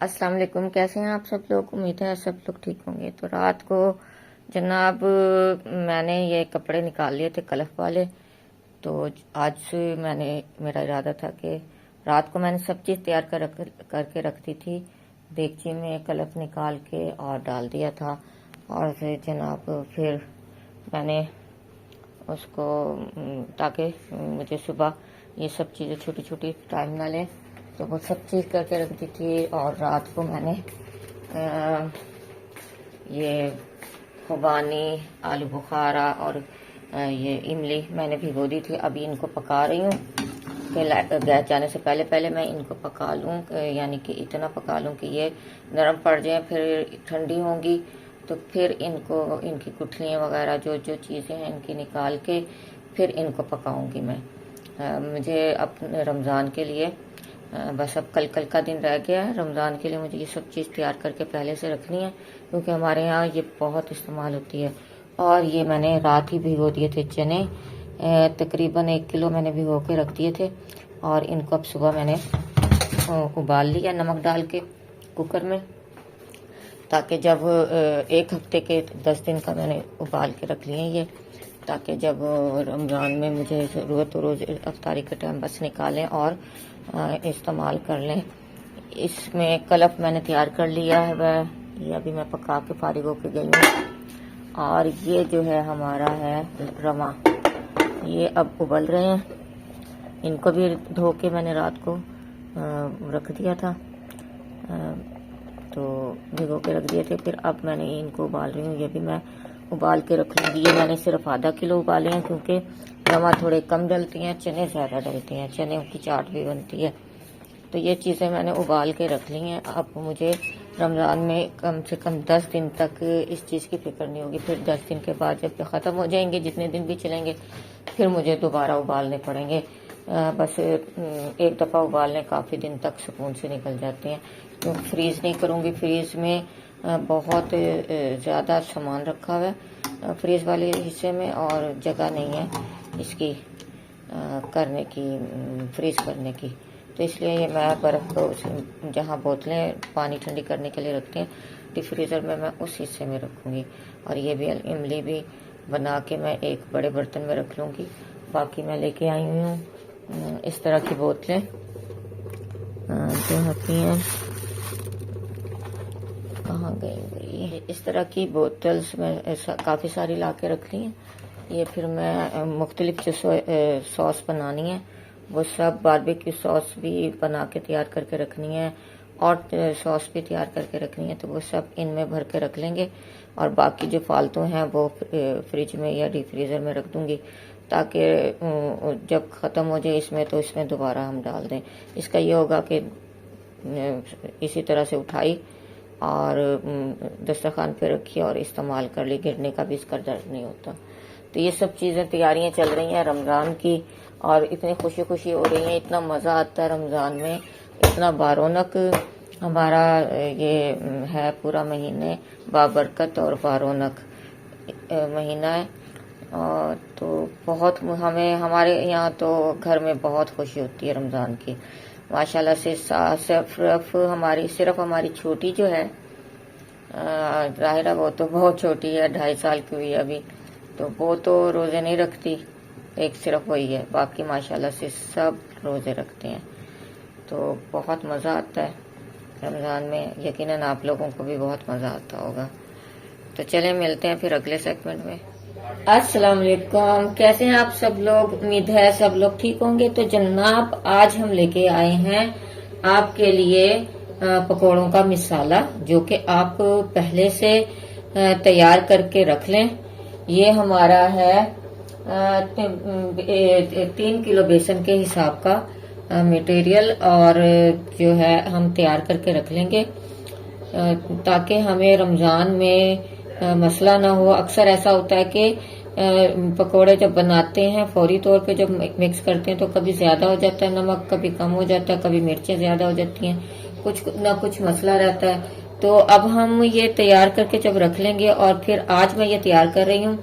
अस्सलाम वालेकुम। कैसे हैं आप सब लोग? उम्मीद है सब लोग ठीक होंगे। तो रात को जनाब मैंने ये कपड़े निकाल लिए थे कलफ वाले। तो आज से मेरा इरादा था कि रात को मैंने सब चीज़ तैयार करके रख दी थी। देगची में कलफ निकाल के और डाल दिया था। और फिर जनाब फिर मैंने उसको ताकि मुझे सुबह ये सब चीज़ें छोटी छोटी टाइम ना लें, तो वो सब चीज़ करके रख दी थी। और रात को मैंने ये खुबानी, आलू बुखारा और ये इमली मैंने भिगो दी थी। अभी इनको पका रही हूँ कि गैस जाने से पहले पहले मैं इनको पका लूँ, यानी कि इतना पका लूँ कि ये नरम पड़ जाए। फिर ठंडी होंगी तो फिर इनको इनकी गुठलियाँ वगैरह जो जो चीज़ें हैं इनकी निकाल के फिर इनको पकाऊंगी मैं। मुझे अपने रमज़ान के लिए बस अब कल का दिन रह गया है। रमज़ान के लिए मुझे ये सब चीज़ तैयार करके पहले से रखनी है, क्योंकि हमारे यहाँ ये बहुत इस्तेमाल होती है। और ये मैंने रात ही भिगो दिए थे चने, तकरीबन 1 किलो मैंने भिगो के रख दिए थे। और इनको अब सुबह मैंने उबाल लिया नमक डाल के कुकर में, ताकि जब 1 हफ्ते के 10 दिन का मैंने उबाल के रख लिए ये, ताकि जब रमज़ान में मुझे ज़रूरत हो रोज़ अफ्तारी के टाइम बस निकालें और इस्तेमाल कर लें। इसमें कलफ मैंने तैयार कर लिया है, वह ये अभी मैं पका के फारिग होके गई हूँ। और ये जो है हमारा है रमा, ये अब उबल रहे हैं। इनको भी धो के मैंने रात को रख दिया था, तो भिगो के रख दिए थे। फिर अब मैंने इनको उबाल रही हूँ। ये भी मैं उबाल के रख लूँगी। ये मैंने सिर्फ आधा किलो उबाले हैं, क्योंकि रवा थोड़े कम डलती हैं, चने ज़्यादा डलते हैं, चने की चाट भी बनती है। तो ये चीज़ें मैंने उबाल के रख ली हैं। अब मुझे रमज़ान में कम से कम 10 दिन तक इस चीज़ की फिक्र नहीं होगी। फिर 10 दिन के बाद जब ख़त्म हो जाएंगे, जितने दिन भी चलेंगे, फिर मुझे दोबारा उबालने पड़ेंगे। बस एक दफ़ा उबालने काफ़ी दिन तक सुकून से निकल जाते हैं। तो फ्रीज़ नहीं करूँगी। फ्रीज़ में बहुत ज़्यादा सामान रखा हुआ है फ्रीज़ वाले हिस्से में, और जगह नहीं है इसकी करने की, फ्रीज़ करने की। तो इसलिए ये मैं बर्फ़ को जहाँ बोतलें पानी ठंडी करने के लिए रखते हैं डीप फ्रीज़र में, मैं उस हिस्से में रखूँगी। और ये भी इमली भी बना के मैं एक बड़े बर्तन में रख लूँगी। बाकी मैं लेके आई हुई हूँ इस तरह की बोतलें जो होती हैं, कहाँ गई इस तरह की बोतल्स में काफ़ी सारी ला के रख ली हैं। ये फिर मैं मुख्तलिफ जो सॉस बनानी है वो सब, बारबेक्यू सॉस भी बना के तैयार करके रखनी है और सॉस भी तैयार करके रखनी है, तो वो सब इनमें भर के रख लेंगे। और बाकी जो फालतू हैं वो फ्रिज में या डीप फ्रीज़र में रख दूंगी, ताकि जब ख़त्म हो जाए इसमें तो इसमें दोबारा हम डाल दें। इसका ये होगा कि इसी तरह से उठाई और दस्तरखान पे रखी और इस्तेमाल कर ली, गिरने का भी इसका डर नहीं होता। तो ये सब चीज़ें तैयारियां चल रही हैं रमज़ान की, और इतनी खुशी खुशी हो रही है, इतना मज़ा आता है रमज़ान में, इतना बारौनक हमारा ये है पूरा महीने, बाबरकत और बारौनक महीना है। और तो बहुत हमारे यहाँ तो घर में बहुत खुशी होती है रमज़ान की माशाल्लाह से। सिर्फ हमारी छोटी जो है जाहिरा, वो तो बहुत छोटी है, 2.5 साल की हुई है अभी, तो वो तो रोज़े नहीं रखती, एक सिर्फ वही है। बाकी माशाल्लाह से सब रोज़े रखते हैं। तो बहुत मज़ा आता है रमज़ान में, यकीनन आप लोगों को भी बहुत मज़ा आता होगा। तो चलें मिलते हैं फिर अगले सेगमेंट में। अस्सलाम वालेकुम, कैसे हैं आप सब लोग? उम्मीद है सब लोग ठीक होंगे। तो जनाब आज हम लेके आए हैं आपके लिए पकौड़ों का मिसाला, जो कि आप पहले से तैयार करके रख लें। ये हमारा है 3 किलो बेसन के हिसाब का मटेरियल, और जो है हम तैयार करके रख लेंगे ताकि हमें रमज़ान में मसला ना हो। अक्सर ऐसा होता है कि पकोड़े जब बनाते हैं फौरी तौर पे जब मिक्स करते हैं तो कभी ज्यादा हो जाता है नमक, कभी कम हो जाता है, कभी मिर्चें ज्यादा हो जाती हैं, कुछ ना कुछ मसला रहता है। तो अब हम ये तैयार करके जब रख लेंगे, और फिर आज मैं ये तैयार कर रही हूँ,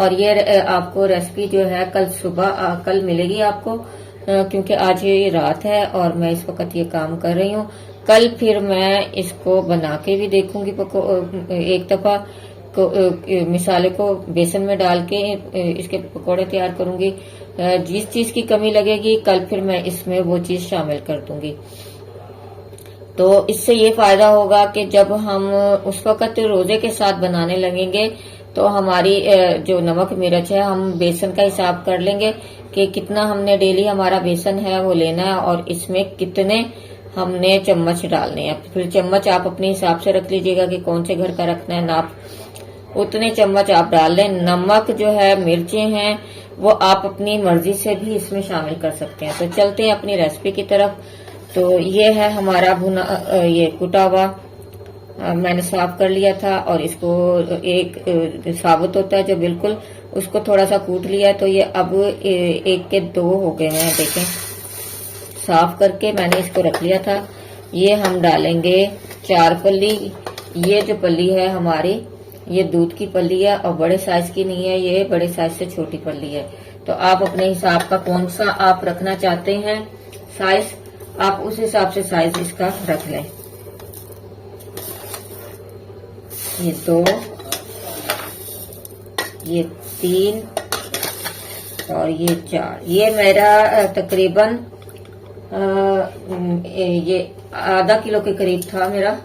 और ये आपको रेसिपी जो है कल सुबह कल मिलेगी आपको, क्योंकि आज ये रात है और मैं इस वक्त ये काम कर रही हूँ। कल फिर मैं इसको बना के भी देखूंगी, एक दफा मिसाले को बेसन में डाल के इसके पकोड़े तैयार करूंगी। जिस चीज की कमी लगेगी कल फिर मैं इसमें वो चीज शामिल कर दूंगी। तो इससे ये फायदा होगा कि जब हम उस वक्त रोजे के साथ बनाने लगेंगे तो हमारी जो नमक मिर्च है हम बेसन का हिसाब कर लेंगे कि कितना हमने डेली हमारा बेसन है वो लेना है और इसमें कितने हमने चम्मच डालने हैं। फिर चम्मच आप अपने हिसाब से रख लीजिएगा कि कौन से घर का रखना है नाप, उतने चम्मच आप डाल लें। नमक जो है, मिर्चें हैं, वो आप अपनी मर्जी से भी इसमें शामिल कर सकते हैं। तो चलते हैं अपनी रेसिपी की तरफ। तो ये है हमारा भुना, ये कुटा हुआ मैंने साफ कर लिया था और इसको एक साबुत होता है जो बिल्कुल, उसको थोड़ा सा कूट लिया। तो ये अब एक के दो हो गए हैं, देखें, साफ करके मैंने इसको रख लिया था। ये हम डालेंगे 4 पल्ली। ये जो पल्ली है हमारी, ये दूध की पल्ली है और बड़े साइज की नहीं है, ये बड़े साइज से छोटी पल्ली है। तो आप अपने हिसाब का कौन सा आप रखना चाहते हैं साइज, आप उस हिसाब से साइज इसका रख लें। ये 2, ये 3 और ये 4। ये मेरा तकरीबन ये आधा किलो के करीब था मेरा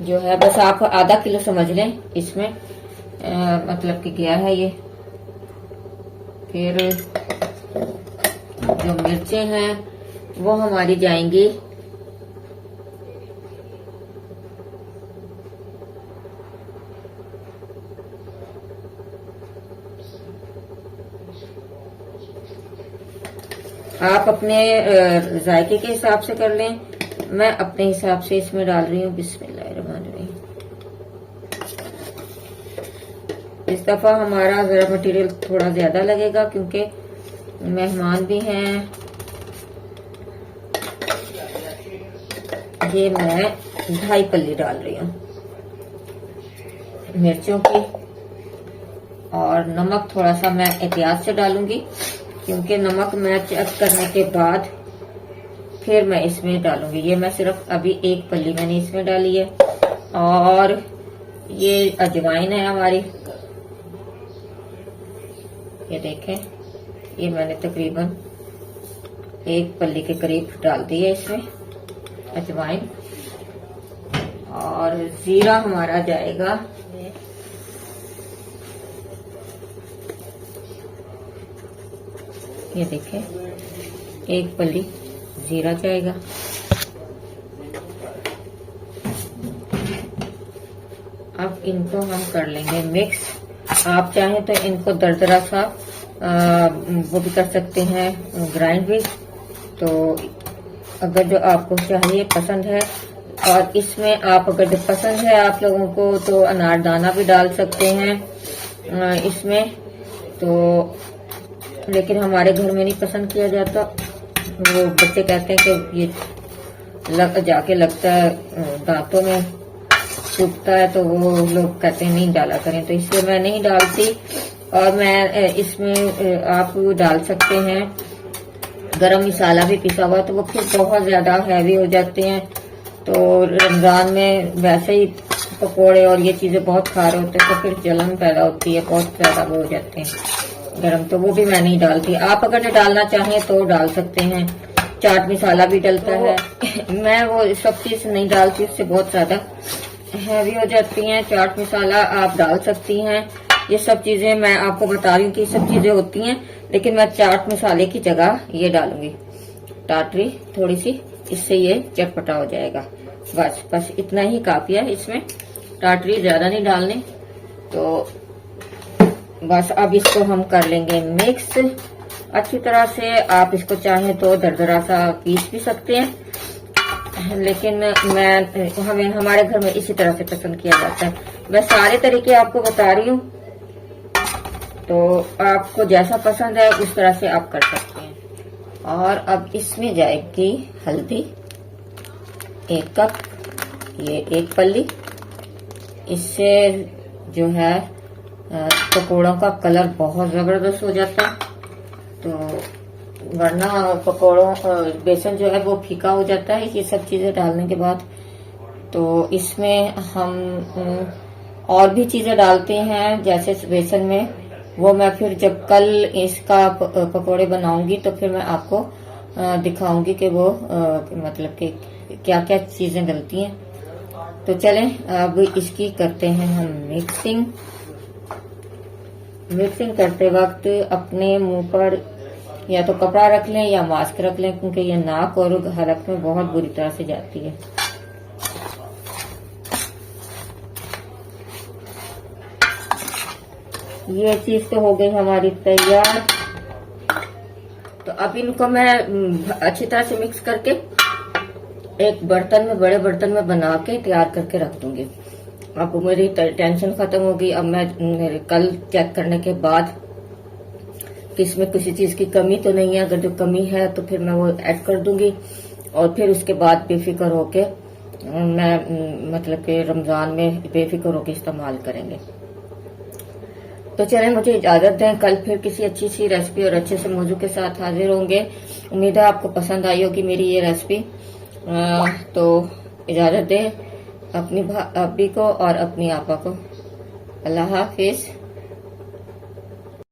जो है। बस आप आधा किलो समझ लें इसमें, मतलब कि गया है ये। फिर जो मिर्चें हैं वो हमारी जाएंगी आप अपने जायके के हिसाब से कर लें। मैं अपने हिसाब से इसमें डाल रही हूँ। बिस्मिल्लाहिर्रहमानिर्रहीम। इस दफा हमारा जरा मटेरियल थोड़ा ज्यादा लगेगा क्योंकि मेहमान भी हैं। ये मैं 2.5 पल्ली डाल रही हूँ मिर्चों की, और नमक थोड़ा सा मैं एहतियात से डालूंगी क्योंकि नमक मैं चेक करने के बाद फिर मैं इसमें डालूंगी। ये मैं सिर्फ अभी 1 पल्ली मैंने इसमें डाली है। और ये अजवाइन है हमारी, ये देखें, ये मैंने तकरीबन 1 पल्ली के करीब डाल दी है इसमें अजवाइन। और जीरा हमारा जाएगा, ये देखें, 1 पल्ली जीरा जाएगा। अब इनको हम कर लेंगे मिक्स। आप चाहें तो इनको दरदरा सा वो भी कर सकते हैं, ग्राइंड भी। तो अगर जो आपको चाहिए पसंद है, और इसमें आप अगर जो पसंद है आप लोगों को तो अनारदाना भी डाल सकते हैं इसमें। तो लेकिन हमारे घर में नहीं पसंद किया जाता, वो बच्चे कहते हैं कि ये जाके लगता है दांतों में चुभता है, तो वो लोग कहते हैं नहीं डाला करें, तो इसलिए मैं नहीं डालती। और मैं इसमें आप डाल सकते हैं गरम मसाला भी पिसा हुआ, तो वो फिर बहुत ज्यादा हैवी हो जाते हैं। तो रमजान में वैसे ही पकोड़े और ये चीजें बहुत खा रहे होते हैं तो फिर जलन पैदा होती है, बहुत ज्यादा वो हो जाते हैं गरम, तो वो भी मैं नहीं डालती। आप अगर डालना चाहें तो डाल सकते हैं। चाट मसाला भी डलता है, मैं वो सब चीज नहीं डालती, उससे बहुत ज्यादा हैवी हो जाती हैं। चाट मसाला आप डाल सकती हैं। ये सब चीजें मैं आपको बता रही हूँ कि सब चीजें होती हैं, लेकिन मैं चाट मसाले की जगह ये डालूंगी टाटरी थोड़ी सी, इससे ये चटपटा हो जाएगा। बस इतना ही काफी है, इसमें टाटरी ज्यादा नहीं डालने। तो बस अब इसको हम कर लेंगे मिक्स अच्छी तरह से। आप इसको चाहें तो दरदरा सा पीस भी सकते हैं, लेकिन हमारे घर में इसी तरह से पसंद किया जाता है। मैं सारे तरीके आपको बता रही हूँ, तो आपको जैसा पसंद है उस तरह से आप कर सकते हैं। और अब इसमें जाएगी हल्दी 1 कप, ये 1 पल्ली। इससे जो है पकोड़ों का कलर बहुत जबरदस्त हो जाता है। तो वरना पकौड़ों बेसन जो है वो फीका हो जाता है ये सब चीजें डालने के बाद। तो इसमें हम और भी चीजें डालते हैं जैसे बेसन में, वो मैं फिर जब कल इसका पकौड़े बनाऊंगी तो फिर मैं आपको दिखाऊंगी कि वो मतलब कि क्या क्या चीजें डलती हैं। तो चलें अब इसकी करते हैं हम मिक्सिंग। मिक्सिंग करते वक्त अपने मुंह पर या तो कपड़ा रख लें या मास्क रख लें, क्योंकि ये नाक और हलक में बहुत बुरी तरह से जाती है। ये चीज तो हो गई हमारी तैयार। तो अब इनको मैं अच्छी तरह से मिक्स करके एक बर्तन में, बड़े बर्तन में बना के तैयार करके रख दूंगी। अब मेरी टेंशन खत्म होगी। अब मैं कल चेक करने के बाद कि इसमें किसी चीज की कमी तो नहीं है, अगर जो कमी है तो फिर मैं वो ऐड कर दूंगी और फिर उसके बाद बेफिक्र होके मैं मतलब कि रमजान में बेफिक्र होके इस्तेमाल करेंगे। तो चलें मुझे इजाजत दें, कल फिर किसी अच्छी सी रेसिपी और अच्छे से मौजू के साथ हाजिर होंगे। उम्मीद है आपको पसंद आई होगी मेरी ये रेसिपी। तो इजाजत दें अपनी भाभी को और अपनी आपा को। अल्लाह हाफिज।